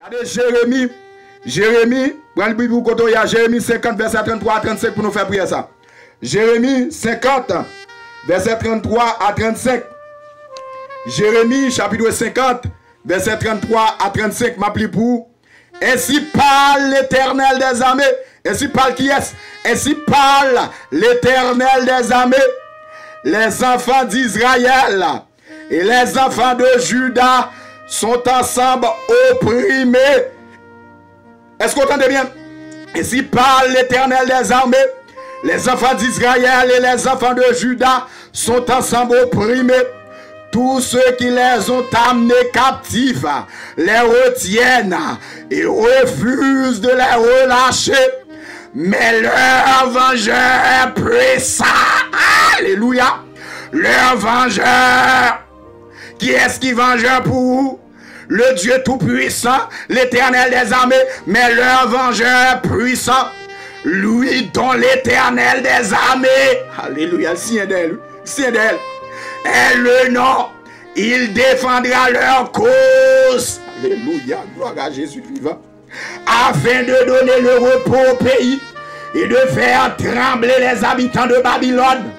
Allez, Jérémie, prends le Bible pour Jérémie 50, verset 33 à 35 pour nous faire prier ça. Jérémie 50, verset 33 à 35. Jérémie, chapitre 50, verset 33 à 35, m'appelle pour. Ainsi parle l'Éternel des armées. Ainsi parle qui est? Ainsi parle l'Éternel des armées. Les enfants d'Israël et les enfants de Juda sont ensemble opprimés. Est-ce que vous entendez bien? Ainsi parle l'Éternel des armées. Les enfants d'Israël et les enfants de Juda sont ensemble opprimés. Tous ceux qui les ont amenés captifs les retiennent et refusent de les relâcher. Mais leur vengeur est puissant. Alléluia. Leur vengeur. Qui est-ce qui vengeur pour vous? Le Dieu tout-puissant, l'Éternel des armées. Mais leur vengeur est puissant. Lui dont l'Éternel des armées. Alléluia. Le sien d'elle. Et le nom, il défendra leur cause. Alléluia, gloire à Jésus vivant. Afin de donner le repos au pays et de faire trembler les habitants de Babylone.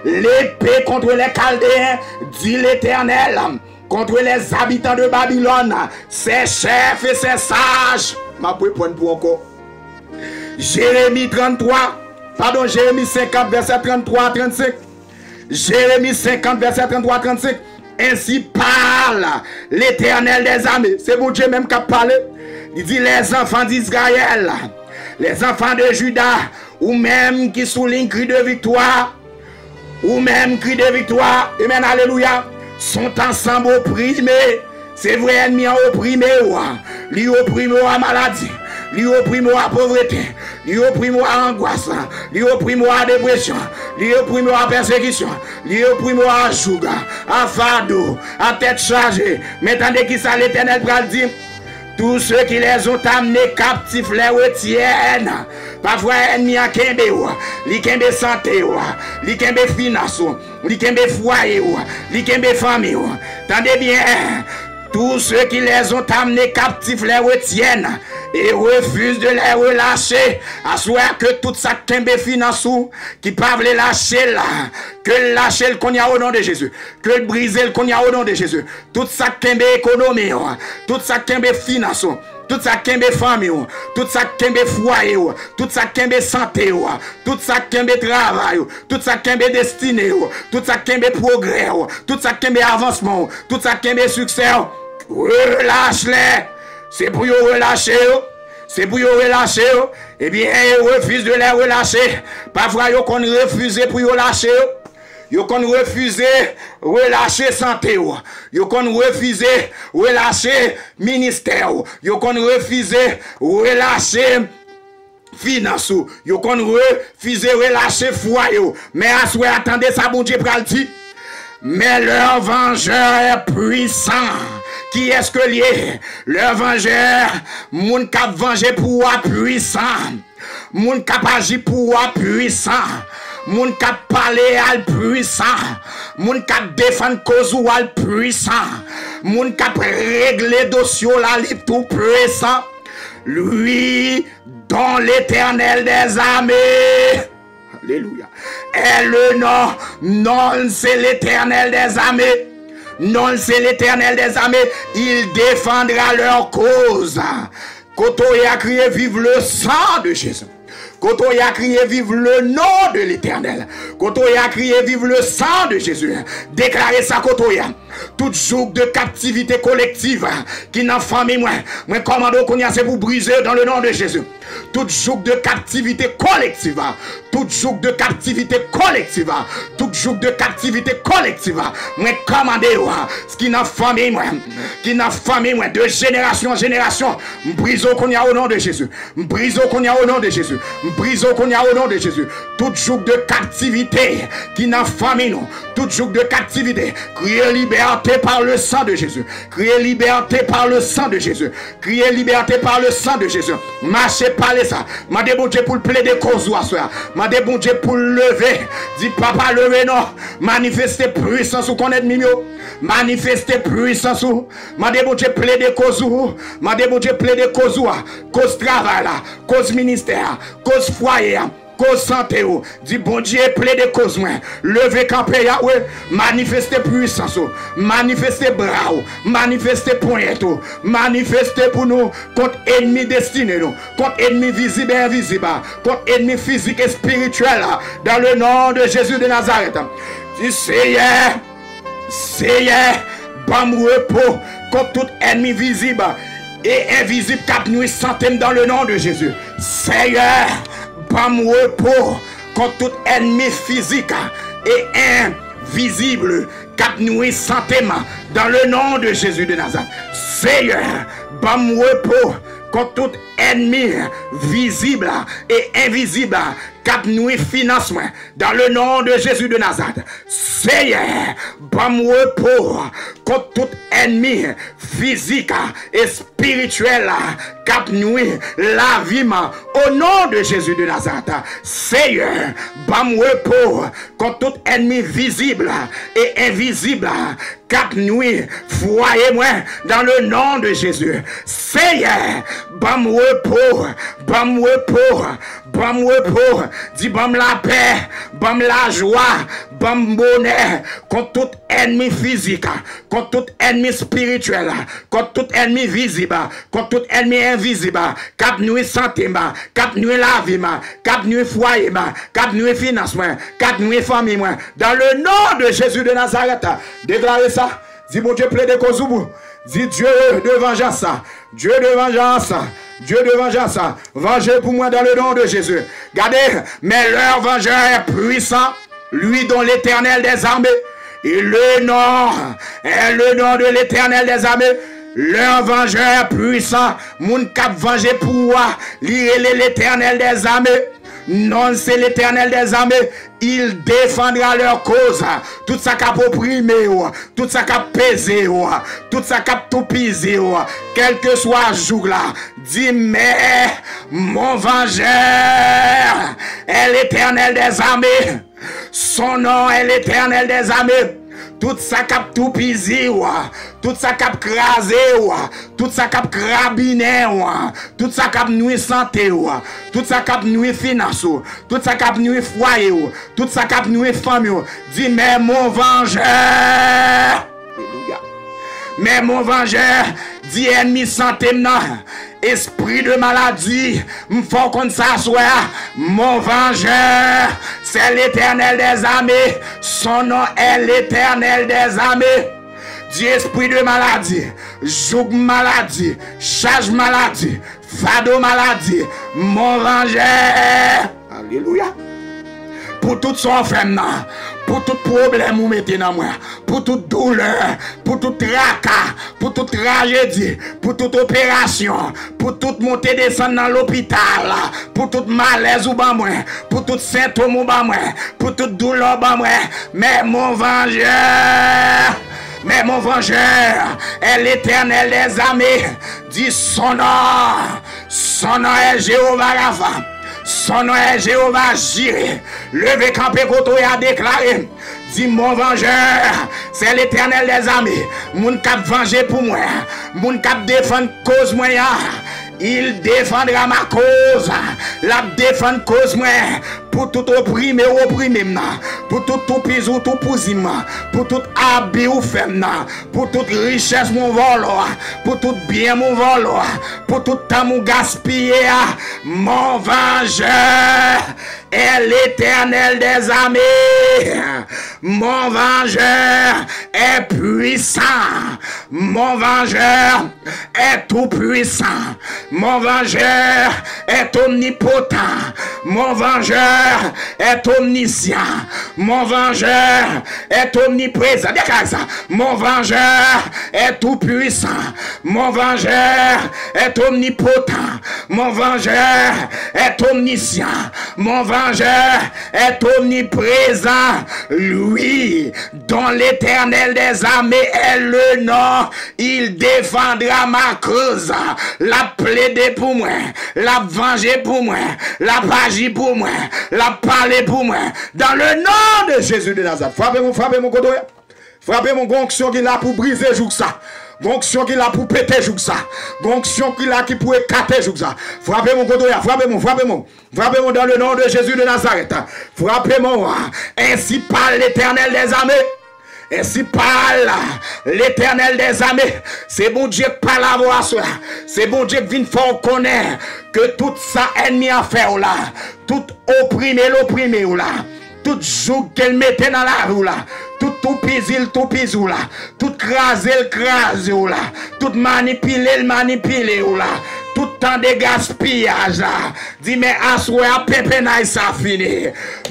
L'épée contre les Chaldéens, dit l'Éternel, contre les habitants de Babylone, ses chefs et ses sages. Ma pour encore. Jérémie 50, verset 33 à 35. Jérémie 50, verset 33 à 35. Ainsi parle l'Éternel des armées. C'est mon Dieu même qui a parlé. Il dit les enfants d'Israël, les enfants de Juda, ou même qui soulignent cri de victoire, amen, alléluia, sont ensemble opprimés. C'est vrai, ennemi a opprimé, lui opprimé à maladie, lui opprimé à pauvreté, lui opprimé à angoisse, lui opprimé à dépression, lui opprimé à persécution, lui opprimé à jouga, à fardeau, à tête chargée. Mais attendez qui ça l'Éternel va dire. Tous ceux qui les ont amenés captifs les retiennent. Parfois, ennemi a kembe, li kembe santé, li kembe finance, li kembe foyer, li kembe famille. Tendez bien, tous ceux qui les ont amenés captifs les retiennent et refusent de les relâcher. À souhait que tout ça kembe finance, qui peuvent les lâcher là, que lâcher le qu'on y a au nom de Jésus, que briser le qu'on y a au nom de Jésus. Tout ça kembe économie, tout ça kembe finance, tout ça kembe famille, tout ça kembe foyer, tout ça kembe santé, tout ça kembe travail, tout ça kembe destinée, tout ça kembe progrès, tout ça kembe avancement, tout ça kembe succès. Relâche-les. C'est pour y relâcher. C'est pour y relâcher. Eh bien, ils refusent de les relâcher. Parfois, ils ont refusé pour y relâcher. Ils ont refusé relâcher santé. Ils ont refusé relâcher ministère. Ils ont refusé relâcher finance. Ils ont refusé relâcher foyer. Mais à ce moment, attendez ça, bon Dieu, pral dit. Mais leur vengeur est puissant. Qui est-ce que lié? Leur vengeur, moun kap venger pour puissant. Moun kap agir pour puissant. Moun kap parler al puissant. Moun kap défendre cause ou al puissant. Moun kap régler dossier la li tout puissant. Lui dont l'Éternel des armées. Alléluia. Et le nom, non, c'est l'Éternel des armées. Non, c'est l'Éternel des armées. Il défendra leur cause. Quand on a crié vive le sang de Jésus. Quand on a crié vive le nom de l'Éternel. Quand on a crié vive le sang de Jésus. Déclarez ça quand on a. Tout joug de captivité collective qui n'a famille moi commande qu'on a c'est pour briser dans le nom de Jésus. Tout joug de captivité collective. Tout joug de captivité collective. Tout joug de captivité collective. Moi commande ce qui n'a famille moi. Qui n'a famille moi de génération en génération. Brise qu'on a au nom de Jésus. Brise qu'on a au nom de Jésus. Brise qu'on a au nom de Jésus. Tout joug de captivité qui n'a famille nous. Tout joug de captivité. Criez liberté par le sang de Jésus. Criez liberté par le sang de Jésus. Criez liberté par le sang de Jésus. Marchez parler ça. Mandez bon Dieu pour le plaider cause ou à soi. Mandez bon Dieu pour le lever. Dis papa lever non. Manifester puissance ou qu'on ennemi mieux. Manifester puissance ou. Mandez bon Dieu plaider cause ou. Mandez bon Dieu plaider cause ou. Cause travail là. Cause ministère. Cause foyer. Cause santé ou. Dis bon Dieu plaide cause moi. Levez camper Yahweh. Manifester puissance ou. Manifester bras ou. Manifester pointe ou. Manifester pour nous contre ennemi destiné nous. Contre ennemi visible et invisible. Contre ennemi physique et spirituel. Dans le nom de Jésus de Nazareth. Dis Seigneur. Seigneur. Bam repos contre tout ennemi visible et invisible cap nous santé dans le nom de Jésus. Seigneur. Bam repos contre tout ennemi physique et invisible cap nous santé dans le nom de Jésus de Nazareth. Seigneur, bam repos contre tout ennemi visible et invisible cap nous financement dans le nom de Jésus de Nazareth. Seigneur, bam repos contre tout ennemi physique et spirituel cap nous la vie au nom de Jésus de Nazareth. Seigneur, bam repos contre tout ennemi visible et invisible cap nous foyer moi dans le nom de Jésus. Seigneur, bam repos, bam repos, bam repos, dis bam la paix, bam la joie, bam bonheur contre tout ennemi physique, contre tout ennemi spirituel, contre tout ennemi visible, contre tout ennemi invisible, cap nous santé, cap nous la vie, cap nous foyer, cap nous financement, cap nous famille, dans le nom de Jésus de Nazareth. Déclarez ça. Dis mon Dieu plaide cause vous. Dis Dieu de vengeance. Dieu de vengeance. Dieu de vengeance. Vengez pour moi dans le nom de Jésus. Regardez, mais leur vengeur est puissant. Lui dont l'Éternel des armées. Et le nom est le nom de l'Éternel des armées. Leur vengeur est puissant. Moun cap venger pour moi. Lire l'Éternel des armées. Non, c'est l'Éternel des armées. Il défendra leur cause. Tout ça qui a opprimé, tout ça qui a pesé, tout ça qui a tout pisé, quel que soit le jour là. Dis, mais mon vengeur est l'Éternel des armées. Son nom est l'Éternel des armées. Tout ça qui a tout pisé, tout ça qui a crasé, tout ça qui a crabiné, tout ça qui a nuit santé, tout ça qui a nuit finance, tout ça qui a nuit foyer, tout ça qui a nuit famille. Dis, mais mon vengeur, alléluia, mais mon vengeur, dis ennemi santé maintenant. Esprit de maladie, m'font qu'on s'assoit. Mon vengeur, c'est l'Éternel des armées. Son nom est l'Éternel des armées. Dis esprit de maladie, joug maladie, charge maladie, fado maladie. Mon vengeur, alléluia. Pour tout son femme, pour tout problème vous mettez dans moi, pour toute douleur, pour tout tracas, pour toute tragédie, pour toute opération, pour toute montée descendre dans l'hôpital, pour tout malaise ou bas moi, pour tout symptôme ou bas moi, pour toute douleur bas moi, mais mon vengeur est l'Éternel des armées. Dis son nom est Jéhovah Rapha. Son nom est Jéhovah Jireh. Levez campé koto et a déclaré. Dis mon vengeur, c'est l'Éternel des armées. Moun kap venger pour moi. Moun kap défendre cause moi. Il défendra ma cause. La défendre cause moi. Pour tout opprimé ou opprimé, pour tout pis ou tout pousim, pour tout habit ou femme, pour toute richesse mon vol, pour tout bien mon vol, pour tout temps mon gaspillé, mon vengeur est l'Éternel des armées. Mon vengeur est puissant. Mon vengeur est tout puissant. Mon vengeur est omnipotent. Mon vengeur est omniscient. Mon vengeur est omniprésent. Déclare ça. Mon vengeur est tout puissant. Mon vengeur est omnipotent. Mon vengeur est omniscient. Mon vengeur vengeur est omniprésent, lui dont l'Éternel des armées est le nom, il défendra ma cause, l'a plaidé pour moi, l'a vengé pour moi, l'a agi pour moi, l'a parlé pour moi, dans le nom de Jésus de Nazareth. Frappez mon côté, frappez mon gonction qui l'a pour briser jour ça. Gonction qui l'a pour péter jour ça. Gonction qui l'a qui pour écarter jour ça. Frappez mon côté, frappez-moi dans le nom de Jésus de Nazareth. Frappez-moi, ainsi parle l'Éternel des armées. Ainsi parle l'Éternel des armées. C'est bon Dieu qui parle à voir cela. C'est bon Dieu qui vient fort connaître que tout ça ennemi a fait là. Tout opprimé là. Tout joug qu'elle mettait dans la roue là. Tout pisil là. Tout crasé là. Tout manipulé là. Tout temps de gaspillage là. Dis mais assoya Pépenaï ça fini.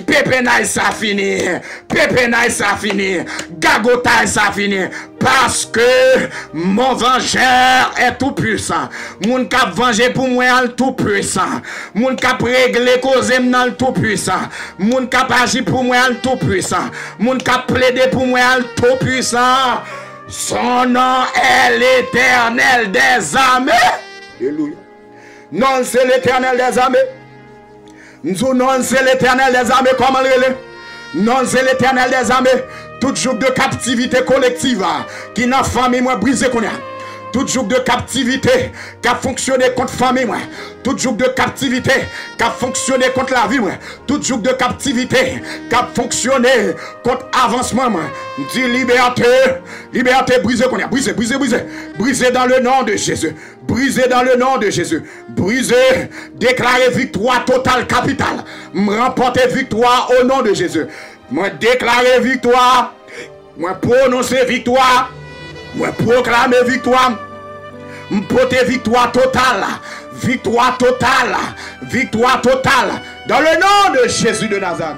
Pépenaï ça fini. Pépenaï ça fini. Gagotaï ça fini. Parce que mon vengeur est tout puissant. Mon cap venger pour moi est tout puissant. Mon cap régler cause est tout puissant. Mon cap agir pour moi est tout puissant. Mon cap plaider pour moi est tout puissant. Son nom est l'Éternel des armées. Alléluia. Non, c'est l'Éternel des armées. Non, c'est l'Éternel des armées. Comment le non, c'est l'Éternel des armées. Tout jour de captivité collective qui n'a famille moi brisé qu'on a. Tout jour de captivité qui a fonctionné contre famille moi. Tout jour de captivité qui a fonctionné contre la vie moi. Tout jour de captivité qui a fonctionné contre avancement moi. Dit liberté, liberté brisée qu'on a. Brisé, brisé, brisé. Brisé dans le nom de Jésus. Brisé dans le nom de Jésus. Brisé, déclarer victoire totale capitale. Remporter victoire au nom de Jésus. Moi déclarer victoire. Moi prononcer victoire. Moi proclamer victoire. Moi porter victoire totale. Victoire totale. Victoire totale. Dans le nom de Jésus de Nazareth.